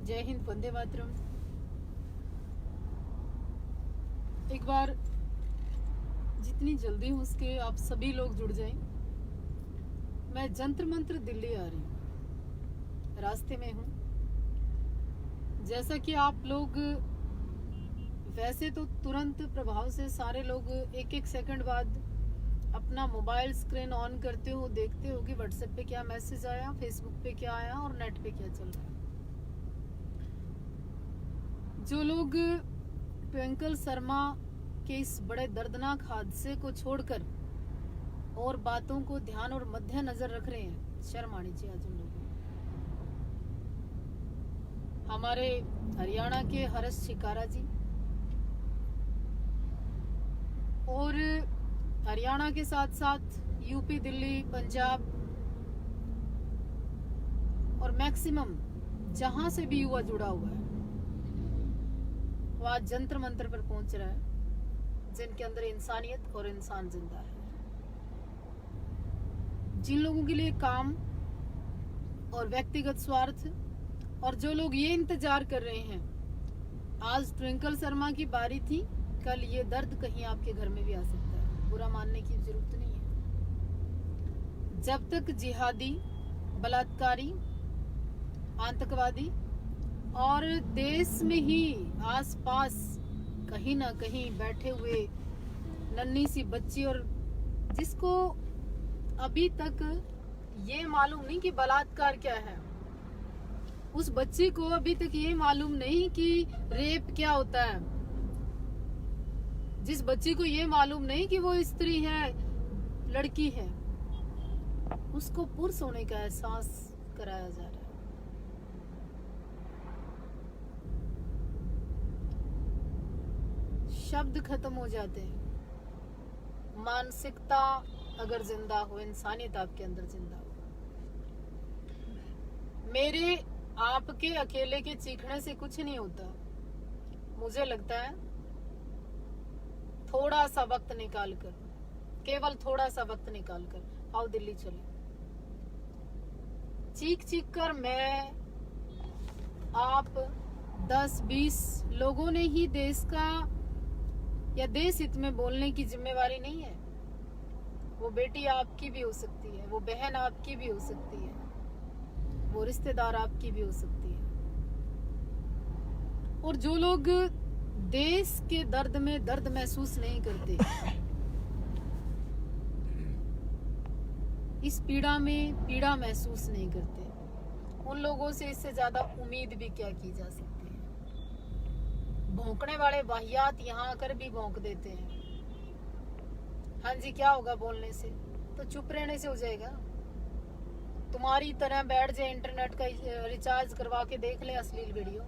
जय हिंद, वंदे मातरम। एक बार जितनी जल्दी हो सके आप सभी लोग जुड़ जाएं। मैं जंतर मंत्र दिल्ली आ रही हूँ, रास्ते में हूँ। जैसा कि आप लोग वैसे तो तुरंत प्रभाव से सारे लोग एक एक सेकंड बाद अपना मोबाइल स्क्रीन ऑन करते हो, देखते हो कि व्हाट्सएप पे क्या मैसेज आया, फेसबुक पे क्या आया और नेट पे क्या चल रहा है। जो लोग ट्विंकल शर्मा के इस बड़े दर्दनाक हादसे को छोड़कर और बातों को ध्यान और मध्य नजर रख रहे हैं, शर्म आनी चाहिए आज उन लोगों को। हमारे हरियाणा के हर्ष शिकारा जी और हरियाणा के साथ साथ यूपी, दिल्ली, पंजाब और मैक्सिमम जहां से भी युवा जुड़ा हुआ है वो आज जंतर मंत्र पर पहुंच रहा है, जिनके अंदर इंसानियत और इंसान जिंदा है। जिन लोगों के लिए काम और व्यक्तिगत स्वार्थ और जो लोग ये इंतजार कर रहे हैं, आज ट्विंकल शर्मा की बारी थी, कल ये दर्द कहीं आपके घर में भी आ सकता है। बुरा मानने की जरूरत नहीं है। जब तक जिहादी, बलात्कारी, आतंकवादी और देश में ही आसपास कहीं ना कहीं बैठे हुए नन्ही सी बच्ची और जिसको अभी तक ये मालूम नहीं कि बलात्कार क्या है, उस बच्ची को अभी तक ये मालूम नहीं कि रेप क्या होता है, जिस बच्ची को ये मालूम नहीं कि वो स्त्री है, लड़की है, उसको पुरुष होने का एहसास कराया जा रहा है। शब्द खत्म हो जाते हैं। मानसिकता अगर जिंदा हो, इंसानियत आपके अंदर जिंदा हो। मेरे आपके अकेले के चीखने से कुछ नहीं होता। मुझे लगता है थोड़ा सा वक्त निकालकर, केवल थोड़ा सा वक्त निकालकर आओ दिल्ली चले। चीख चीख कर मैं, आप, 10-20 लोगों ने ही देश का या देश हित में बोलने की जिम्मेवारी नहीं है। वो बेटी आपकी भी हो सकती है, वो बहन आपकी भी हो सकती है, वो रिश्तेदार आपकी भी हो सकती है। और जो लोग देश के दर्द में दर्द महसूस नहीं करते, इस पीड़ा में पीड़ा महसूस नहीं करते, उन लोगों से इससे ज्यादा उम्मीद भी क्या की जा सकती है। भौंकने वाले वाहियात यहाँ आकर भी भौंक देते हैं। हाँ जी, क्या होगा बोलने से? तो चुप रहने से हो जाएगा। तुम्हारी तरह बैठ जाए, इंटरनेट का रिचार्ज करवा के देख ले अश्लील वीडियो।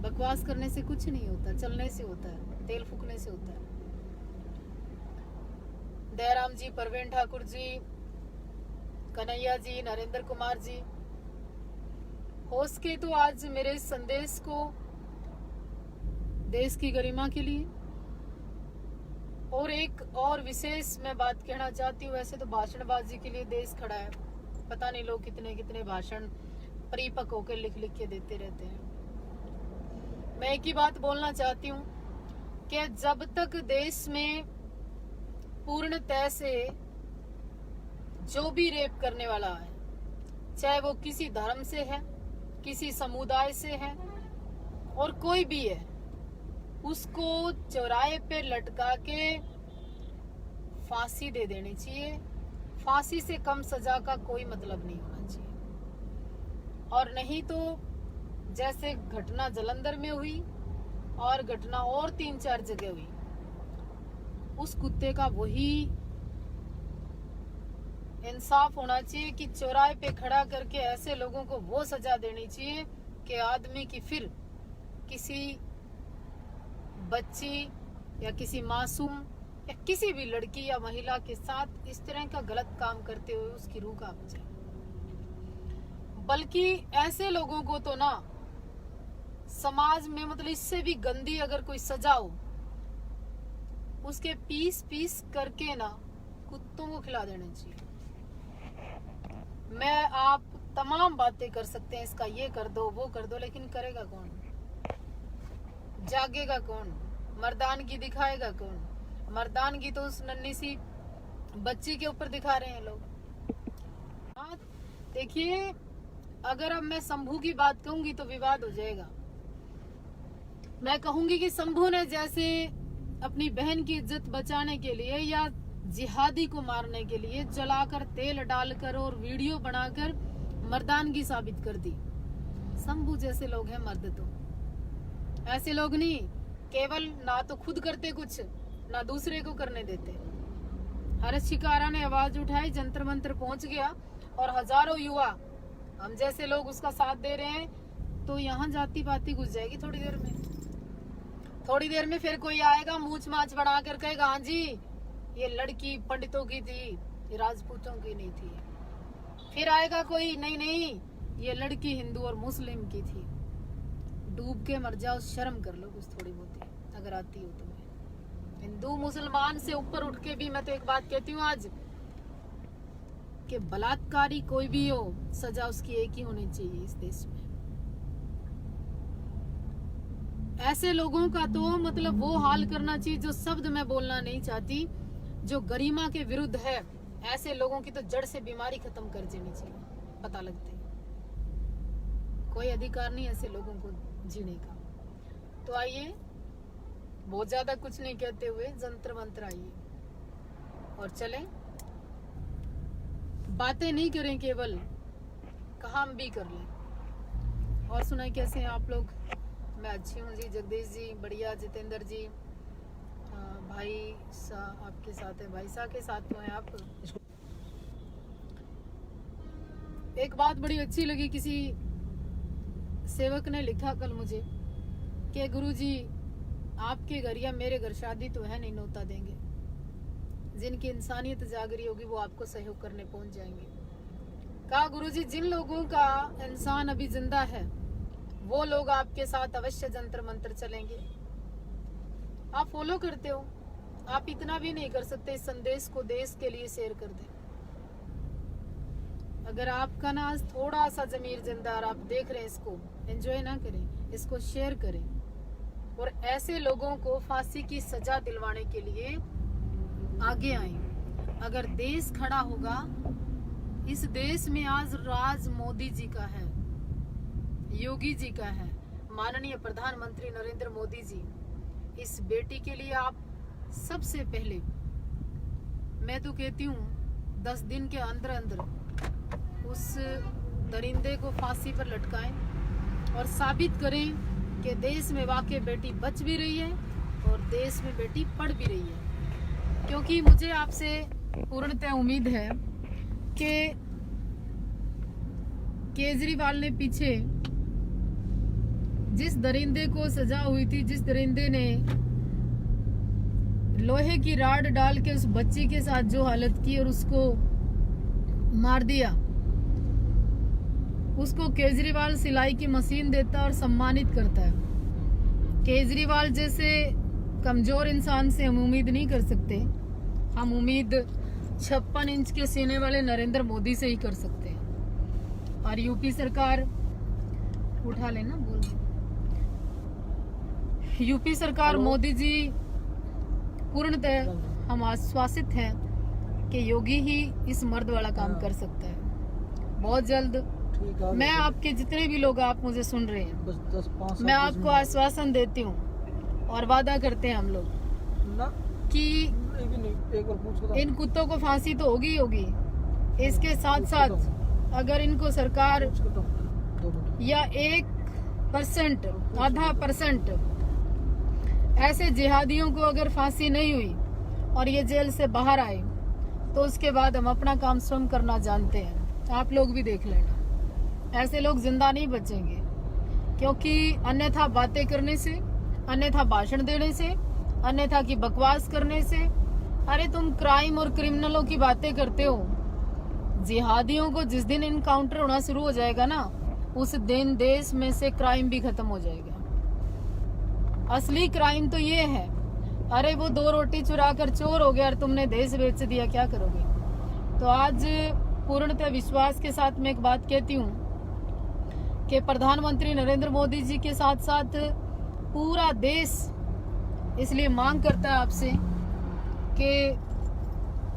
बकवास करने से कुछ नहीं होता, चलने से होता है, तेल फूकने से होता है। दयाराम जी, परवीन ठाकुर जी, कन्हैया जी, नरेंद्र कुमार जी, हो सके तो आज मेरे इस संदेश को देश की गरिमा के लिए और एक और विशेष मैं बात कहना चाहती हूँ। वैसे तो भाषणबाजी के लिए देश खड़ा है, पता नहीं लोग कितने कितने भाषण परिपक्व होकर लिख लिख के देते रहते हैं। मैं एक ही बात बोलना चाहती हूँ कि जब तक देश में पूर्णतः से जो भी रेप करने वाला है, चाहे वो किसी धर्म से है, किसी समुदाय से है और कोई भी है, उसको चौराहे पे लटका के फांसी दे देनी चाहिए। फांसी से कम सजा का कोई मतलब नहीं होना चाहिए। और नहीं तो जैसे घटना जालंधर में हुई और घटना और 3-4 जगह हुई, उस कुत्ते का वही इंसाफ होना चाहिए कि चौराहे पे खड़ा करके ऐसे लोगों को वो सजा देनी चाहिए कि आदमी की फिर किसी बच्ची या किसी मासूम या किसी भी लड़की या महिला के साथ इस तरह का गलत काम करते हुए उसकी रूह कांप जाए। बल्कि ऐसे लोगों को तो ना समाज में, मतलब इससे भी गंदी अगर कोई सजा हो, उसके पीस पीस करके ना कुत्तों को खिला देना चाहिए। मैं आप तमाम बातें कर सकते हैं, इसका ये कर दो वो कर दो, लेकिन करेगा कौन? जागेगा कौन? मर्दानगी दिखाएगा कौन? मर्दानगी तो उस नन्ही सी बच्ची के ऊपर दिखा रहे हैं लोग। हाँ देखिए, अगर अब मैं शंभू की बात कहूंगी तो विवाद हो जाएगा। मैं कहूंगी कि शंभू ने जैसे अपनी बहन की इज्जत बचाने के लिए या जिहादी को मारने के लिए जलाकर तेल डालकर और वीडियो बनाकर मर्दानगी साबित कर दी। शंभू जैसे लोग हैं मर्द, तो ऐसे लोग नहीं केवल ना तो खुद करते कुछ, ना दूसरे को करने देते। हर्ष शिकारा ने आवाज उठाई, जंतर मंतर पहुंच गया और हजारों युवा हम जैसे लोग उसका साथ दे रहे हैं, तो यहाँ जाति पाति घुस जाएगी थोड़ी देर में। थोड़ी देर में फिर कोई आएगा मूछ माछ बढ़ाकर कहेगा हाँ जी ये लड़की पंडितों की थी, ये राजपूतों की नहीं थी। फिर आएगा कोई नहीं ये लड़की हिंदू और मुस्लिम की थी। डूब के मर जाओ, शर्म कर लो कुछ थोड़ी बहुत अगर आती हो तुम्हें। हिंदू मुसलमान से ऊपर उठ के भी मैं तो एक बात कहती हूँ आज, कि बलात्कारी कोई भी हो सजा उसकी एक ही होनी चाहिए इस देश में। ऐसे लोगों का तो मतलब वो हाल करना चाहिए, जो शब्द मैं बोलना नहीं चाहती, जो गरिमा के विरुद्ध है। ऐसे लोगों की तो जड़ से बीमारी खत्म कर देनी चाहिए, पता लगते हैं। कोई अधिकार नहीं ऐसे लोगों को जीने का। तो आइए, बहुत ज्यादा कुछ नहीं कहते हुए जंतर मंत्र आइए और चलें। बातें नहीं करें, केवल काम भी कर लें। और सुनाए कैसे हैं आप लोग? मैं अच्छी हूँ जी। जगदीश जी बढ़िया, जितेंद्र जी भाई सा आपके साथ है, भाई सा के साथ तो हैं आप। एक बात बड़ी अच्छी लगी, किसी सेवक ने लिखा कल मुझे कि गुरुजी आपके घर या मेरे घर शादी तो है नहीं, न्योता देंगे। जिनकी इंसानियत जागरी होगी वो आपको सहयोग करने पहुंच जाएंगे। कहा गुरुजी जिन लोगों का इंसान अभी जिंदा है वो लोग आपके साथ अवश्य जंतर मंत्र चलेंगे। आप फॉलो करते हो, आप इतना भी नहीं कर सकते इस संदेश को देश के लिए शेयर कर दें। अगर आपका ना थोड़ा सा जमीर जिंदा और आप देख रहे हैं इसको, एंजॉय ना करें, इसको शेयर करें और ऐसे लोगों को फांसी की सजा दिलवाने के लिए आगे आए। अगर देश खड़ा होगा, इस देश में आज राज मोदी जी का है, योगी जी का है, माननीय प्रधानमंत्री नरेंद्र मोदी जी। इस बेटी के लिए आप सबसे पहले, मैं तो कहती हूँ 10 दिन के अंदर अंदर उस दरिंदे को फांसी पर लटकाएं और साबित करें कि देश में वाकई बेटी बच भी रही है और देश में बेटी पढ़ भी रही है। क्योंकि मुझे आपसे पूर्णतः उम्मीद है कि केजरीवाल ने पीछे जिस दरिंदे को सजा हुई थी, जिस दरिंदे ने लोहे की राड डाल के उस बच्ची के साथ जो हालत की और उसको मार दिया, उसको केजरीवाल सिलाई की मशीन देता और सम्मानित करता है। केजरीवाल जैसे कमजोर इंसान से हम उम्मीद नहीं कर सकते। हम उम्मीद 56 इंच के सीने वाले नरेंद्र मोदी से ही कर सकते हैं। और यूपी सरकार उठा लेना, बोल यूपी सरकार मोदी जी पूर्णतः हम आश्वासित हैं कि योगी ही इस मर्द वाला काम कर सकता है। बहुत जल्द मैं आपके जितने भी लोग आप मुझे सुन रहे हैं, बस मैं आपको आश्वासन देती हूँ और वादा करते हैं हम लोग कि इन कुत्तों को फांसी तो होगी ही होगी। इसके साथ साथ अगर इनको सरकार या 1%, आधा % ऐसे जिहादियों को अगर फांसी नहीं हुई और ये जेल से बाहर आए तो उसके बाद हम अपना काम स्वयं करना जानते हैं। आप लोग भी देख लेना, ऐसे लोग जिंदा नहीं बचेंगे। क्योंकि अन्यथा बातें करने से, अन्यथा भाषण देने से, अन्यथा की बकवास करने से, अरे तुम क्राइम और क्रिमिनलों की बातें करते हो, जिहादियों को जिस दिन इनकाउंटर होना शुरू हो जाएगा ना, उस दिन देश में से क्राइम भी खत्म हो जाएगा। असली क्राइम तो ये है, अरे वो 2 रोटी चुरा कर चोर हो गया और तुमने देश बेच दिया, क्या करोगे? तो आज पूर्णतः विश्वास के साथ मैं एक बात कहती हूँ कि प्रधानमंत्री नरेंद्र मोदी जी के साथ साथ पूरा देश इसलिए मांग करता है आपसे कि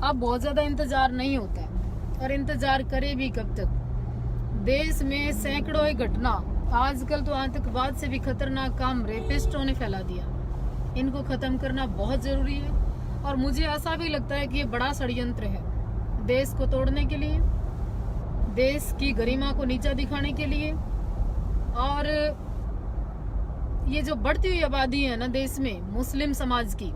अब बहुत ज़्यादा इंतज़ार नहीं होता है, और इंतज़ार करे भी कब तक। देश में सैकड़ों ही घटना, आजकल तो आतंकवाद से भी खतरनाक काम रेपिस्टों ने फैला दिया। इनको ख़त्म करना बहुत ज़रूरी है, और मुझे ऐसा भी लगता है कि ये बड़ा षड्यंत्र है देश को तोड़ने के लिए, देश की गरिमा को नीचा दिखाने के लिए। और ये जो बढ़ती हुई आबादी है ना देश में मुस्लिम समाज की,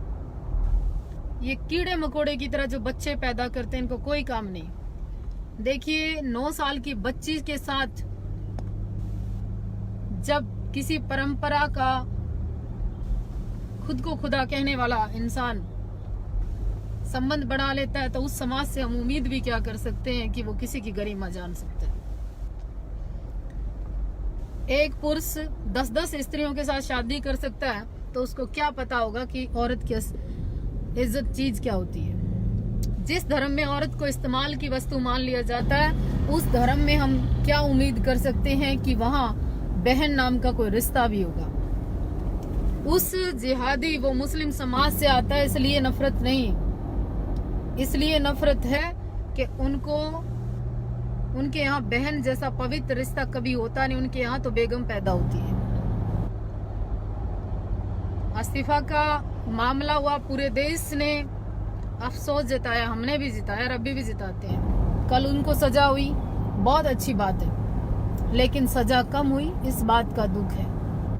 ये कीड़े मकोड़े की तरह जो बच्चे पैदा करते हैं, इनको कोई काम नहीं। देखिए 9 साल की बच्ची के साथ जब किसी परंपरा का खुद को खुदा कहने वाला इंसान संबंध बना लेता है, तो उस समाज से हम उम्मीद भी क्या कर सकते हैं कि वो किसी की गरिमा जान सकता है। एक पुरुष 10-10 स्त्रियों के साथ शादी कर सकता है, तो उसको क्या पता होगा कि औरत की इज्जत चीज क्या होती है। जिस धर्म में औरत को इस्तेमाल की वस्तु मान लिया जाता है, उस धर्म में हम क्या उम्मीद कर सकते हैं कि वहाँ बहन नाम का कोई रिश्ता भी होगा। उस जिहादी वो मुस्लिम समाज से आता है, इसलिए नफरत नहीं, इसलिए नफरत है कि उनके यहाँ बहन जैसा पवित्र रिश्ता कभी होता नहीं, उनके यहाँ तो बेगम पैदा होती है। इस्तीफा का मामला हुआ, पूरे देश ने अफसोस जताया, हमने भी जिताया और अभी भी जिताते हैं। कल उनको सजा हुई, बहुत अच्छी बात है, लेकिन सजा कम हुई, इस बात का दुख है।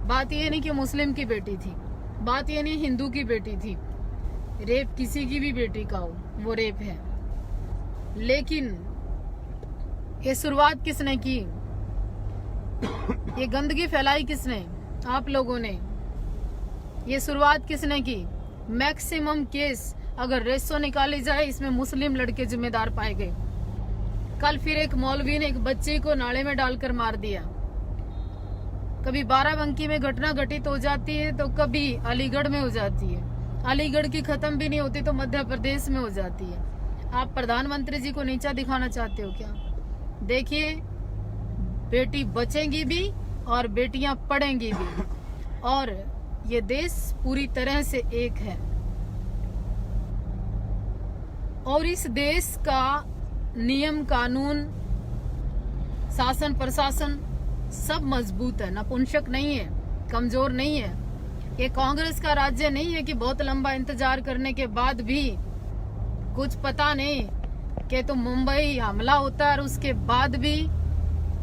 बात ये नहीं कि मुस्लिम की बेटी थी, बात ये नहीं हिंदू की बेटी थी, रेप किसी की भी बेटी का हो वो रेप है। लेकिन ये शुरुआत किसने की, ये गंदगी फैलाई किसने, आप लोगों ने। ये शुरुआत किसने की। मैक्सिमम केस अगर रेशो निकाली जाए, इसमें मुस्लिम लड़के जिम्मेदार पाए गए। कल फिर एक मौलवी ने एक बच्चे को नाले में डालकर मार दिया। कभी बाराबंकी में घटना घटित हो जाती है, तो कभी अलीगढ़ में हो जाती है। अलीगढ़ की खत्म भी नहीं होती तो मध्य प्रदेश में हो जाती है। आप प्रधानमंत्री जी को नीचा दिखाना चाहते हो क्या? देखिए, बेटी बचेंगी भी और बेटियां पढ़ेंगी भी, और ये देश पूरी तरह से एक है। और इस देश का नियम कानून, शासन प्रशासन सब मजबूत है, नपुंसक नहीं है, कमजोर नहीं है। ये कांग्रेस का राज्य नहीं है कि बहुत लंबा इंतजार करने के बाद भी कुछ पता नहीं कि तो मुंबई हमला होता है और उसके बाद भी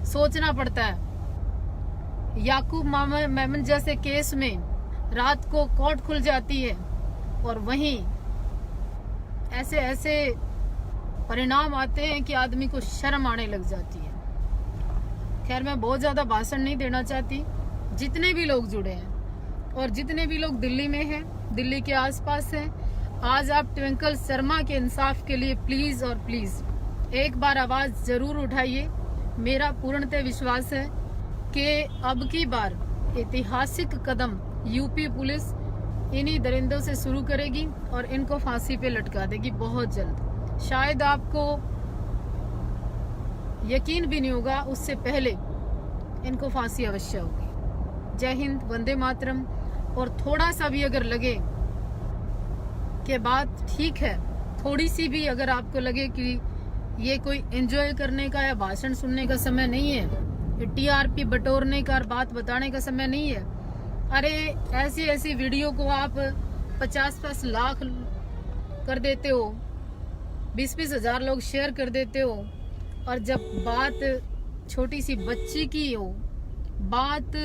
सोचना पड़ता है। याकूब मेमन जैसे केस में रात को कोर्ट खुल जाती है और वहीं ऐसे ऐसे परिणाम आते हैं कि आदमी को शर्म आने लग जाती है। खैर, मैं बहुत ज्यादा भाषण नहीं देना चाहती। जितने भी लोग जुड़े हैं और जितने भी लोग दिल्ली में हैं, दिल्ली के आसपास हैं, आज आप ट्विंकल शर्मा के इंसाफ के लिए प्लीज और प्लीज एक बार आवाज जरूर उठाइए। मेरा पूर्णतः विश्वास है कि अब की बार ऐतिहासिक कदम यूपी पुलिस इन्हीं दरिंदों से शुरू करेगी और इनको फांसी पे लटका देगी बहुत जल्द। शायद आपको यकीन भी नहीं होगा, उससे पहले इनको फांसी अवश्य होगी। जय हिंद, वंदे मातरम। और थोड़ा सा भी अगर लगे कि बात ठीक है, थोड़ी सी भी अगर आपको लगे कि ये कोई एंजॉय करने का या भाषण सुनने का समय नहीं है, टीआरपी बटोरने का और बात बताने का समय नहीं है। अरे ऐसी ऐसी वीडियो को आप 50-50 लाख कर देते हो, 20-20 हजार लोग शेयर कर देते हो, और जब बात छोटी सी बच्ची की हो, बात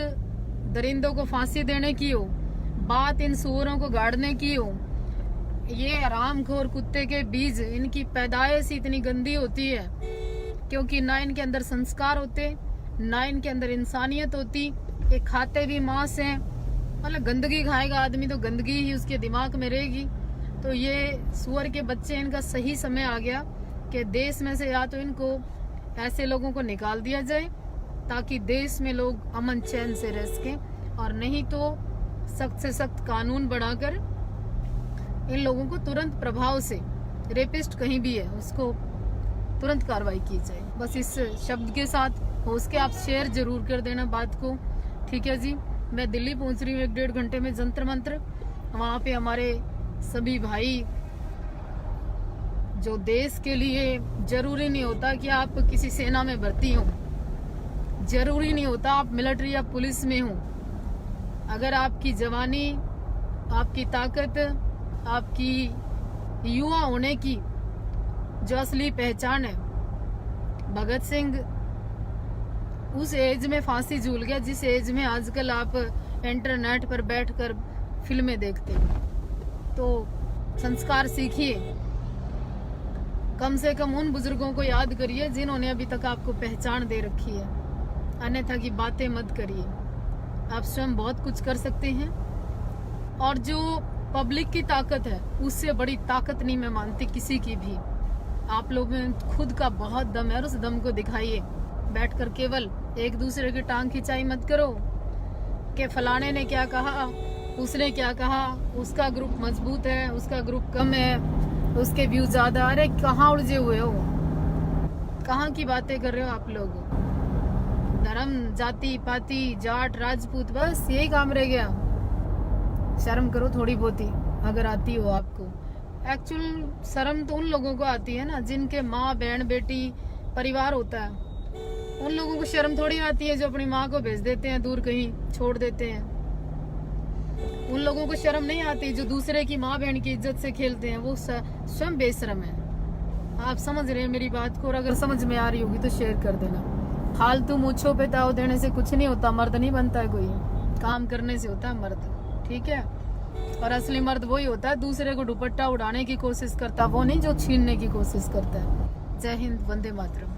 दरिंदों को फांसी देने की हो, बात इन सूअरों को गाड़ने की हो, ये हरामखोर कुत्ते के बीज, इनकी पैदाइश इतनी गंदी होती है क्योंकि ना इनके अंदर संस्कार होते, ना इनके अंदर इंसानियत होती। ये खाते भी मांस हैं, मतलब गंदगी खाएगा आदमी तो गंदगी ही उसके दिमाग में रहेगी। तो ये सूअर के बच्चे, इनका सही समय आ गया कि देश में से या तो इनको ऐसे लोगों को निकाल दिया जाए ताकि देश में लोग अमन चैन से रह सकें, और नहीं तो सख्त से सख्त कानून बनाकर इन लोगों को तुरंत प्रभाव से, रेपिस्ट कहीं भी है उसको तुरंत कार्रवाई की जाए। बस इस शब्द के साथ हो सके आप शेयर जरूर कर देना बात को, ठीक है जी। मैं दिल्ली पहुंच रही हूँ 1-1.5 घंटे में जंतर मंतर। वहाँ पे हमारे सभी भाई जो देश के लिए, जरूरी नहीं होता कि आप किसी सेना में भर्ती हो, जरूरी नहीं होता आप मिलिट्री या पुलिस में हो। अगर आपकी जवानी, आपकी ताकत, आपकी युवा होने की जो असली पहचान है, भगत सिंह उस एज में फांसी झूल गया जिस एज में आजकल आप इंटरनेट पर बैठकर फिल्में देखते हैं। तो संस्कार सीखिए, कम से कम उन बुजुर्गों को याद करिए जिन्होंने अभी तक आपको पहचान दे रखी है, अन्यथा की बातें मत करिए। आप स्वयं बहुत कुछ कर सकते हैं, और जो पब्लिक की ताकत है उससे बड़ी ताकत नहीं मैं मानती किसी की भी। आप लोगों में खुद का बहुत दम है और उस दम को दिखाइए। बैठकर केवल एक दूसरे की टांग खिंचाई मत करो कि फलाने ने क्या कहा, उसने क्या कहा, उसका ग्रुप मजबूत है, उसका ग्रुप कम है, उसके व्यू ज्यादा। अरे कहाँ उलझे हुए हो, कहाँ की बातें कर रहे हो आप लोग। धर्म, जाति पाति, जाट राजपूत, बस यही काम रह गया। शर्म करो थोड़ी बहुत ही, अगर आती हो आपको। एक्चुअल शर्म तो उन लोगों को आती है ना जिनके माँ बहन बेटी परिवार होता है। उन लोगों को शर्म थोड़ी आती है जो अपनी माँ को भेज देते हैं दूर, कहीं छोड़ देते हैं। उन लोगों को शर्म नहीं आती जो दूसरे की माँ बहन की इज्जत से खेलते हैं, वो स्वयं बेशर्म है। आप समझ रहे हैं मेरी बात को, और अगर समझ में आ रही होगी तो शेयर कर देना। फालतू मूंछों पे ताव देने से कुछ नहीं होता, मर्द नहीं बनता है कोई, काम करने से होता है मर्द, ठीक है। और असली मर्द वही होता है दूसरे को दुपट्टा उड़ाने की कोशिश करता, वो नहीं जो छीनने की कोशिश करता है। जय हिंद, वंदे मातरम।